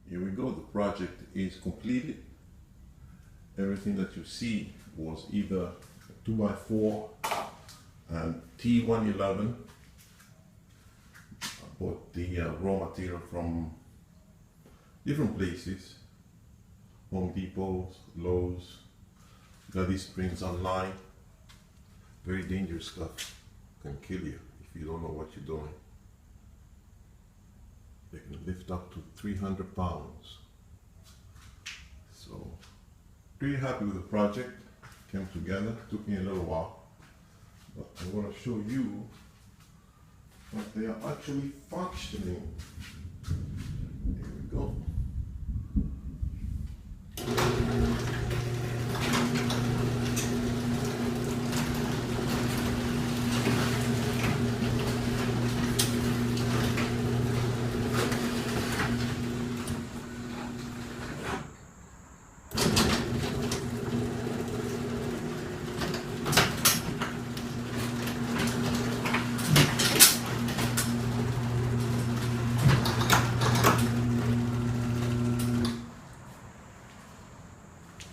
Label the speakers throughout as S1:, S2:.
S1: Here we go, the project is completed. Everything that you see was either 2x4 and T111. I bought the raw material from different places, Home Depot, Lowe's. Got these springs online. Very dangerous stuff, can kill you if you don't know what you're doing. They can lift up to 300 pounds. So, pretty happy with the project. Came together, took me a little while. But I want to show you that they are actually functioning. Here we go.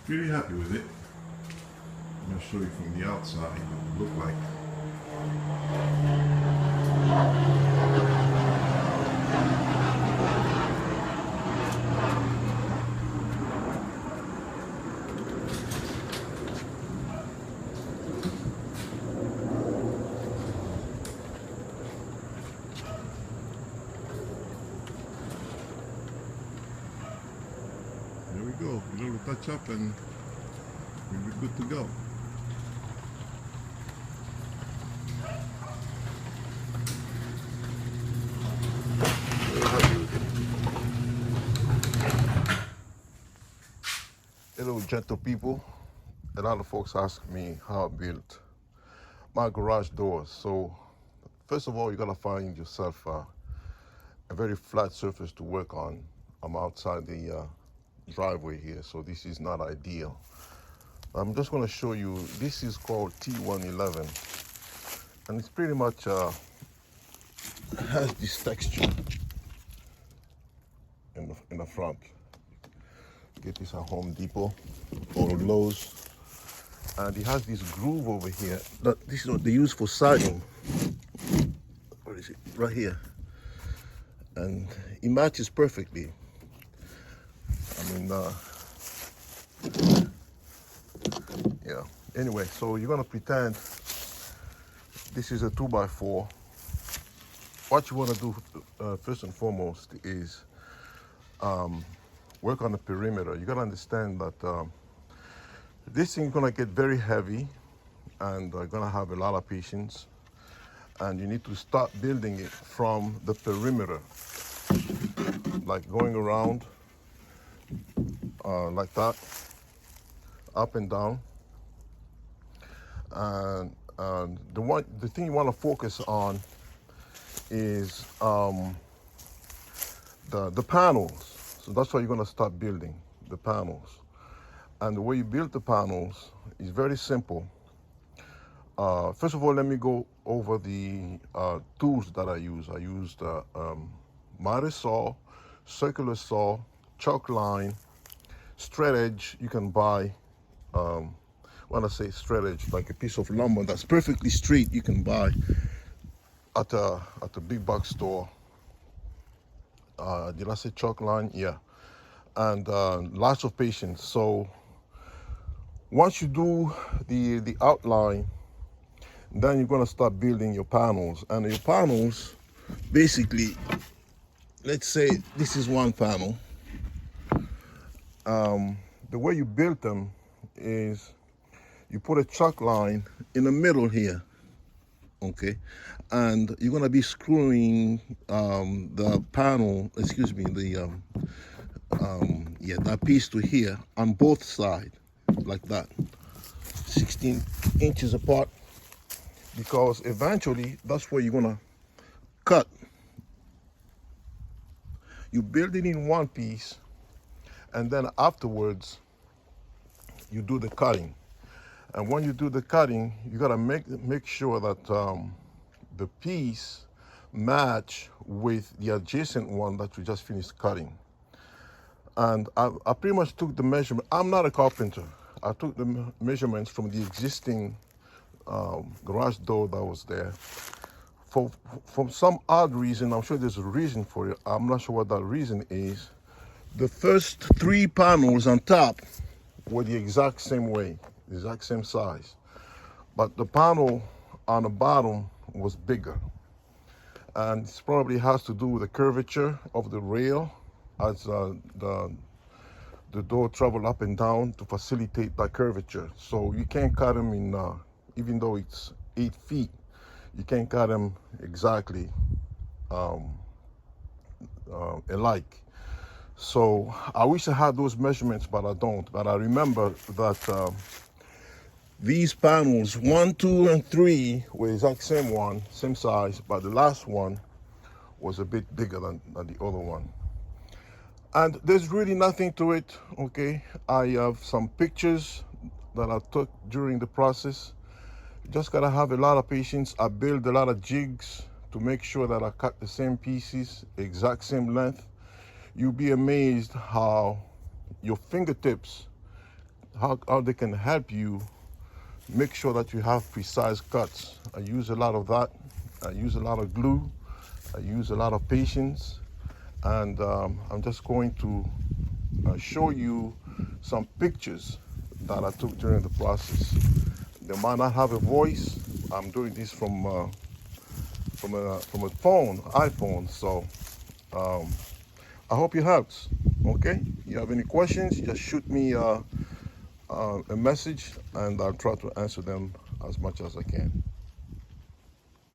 S1: Pretty happy with it. I'm going to show you from the outside what it look like. There we go, a little touch up and we'll be good to go. Hello gentle people, a lot of folks ask me how I built my garage doors. So first of all, you gotta find yourself a very flat surface to work on. I'm outside the driveway here, so this is not ideal. I'm just going to show you, this is called T111, and it's pretty much has this texture in the front. Get this at Home Depot or Lowe's, and it has this groove over here. This is what they use for siding. What is it? Right here, and it matches perfectly. I mean, yeah. Anyway, so you're gonna pretend this is a 2x4. What you wanna do first and foremost is work on the perimeter. You gotta understand that this thing is gonna get very heavy, and gonna have a lot of patience. And you need to start building it from the perimeter, like going around. Like that, up and down, and the thing you want to focus on is the panels. So that's why you're going to start building the panels, and the way you build the panels is very simple. First of all, let me go over the tools that I use. I used miter saw, circular saw, chalk line, straight edge. You can buy, when I say straight edge, like a piece of lumber that's perfectly straight, you can buy at a big box store. Did I say chalk line? Yeah. And lots of patience. So once you do the outline, then you're gonna start building your panels. And your panels, basically, let's say this is one panel. The way you build them is you put a chalk line in the middle here, okay? And you're gonna be screwing the panel, excuse me, that piece to here on both sides, like that, 16 inches apart, because eventually that's where you're gonna cut. You build it in one piece, and then afterwards you do the cutting. And when you do the cutting, you gotta make sure that the piece match with the adjacent one that you just finished cutting. And I pretty much took the measurement. I'm not a carpenter. I took the measurements from the existing garage door that was there. For some odd reason, I'm sure there's a reason for it. I'm not sure what that reason is. The first 3 panels on top were the exact same way, the exact same size. But the panel on the bottom was bigger. And this probably has to do with the curvature of the rail as the door travel up and down to facilitate that curvature. So you can't cut them in, even though it's 8 feet, you can't cut them exactly alike. So I wish I had those measurements, but I don't. But I remember that these panels, 1, 2, and 3 were the exact same one, same size, but the last one was a bit bigger than the other one. And there's really nothing to it, okay? I have some pictures that I took during the process. You just gotta have a lot of patience. I build a lot of jigs to make sure that I cut the same pieces, exact same length. You'll be amazed how your fingertips, how they can help you make sure that you have precise cuts. I use a lot of that. I use a lot of glue. I use a lot of patience. And I'm just going to show you some pictures that I took during the process. They might not have a voice. I'm doing this from a phone, iPhone. So I hope it helps. Okay. You have any questions? Just shoot me a message, and I'll try to answer them as much as I can.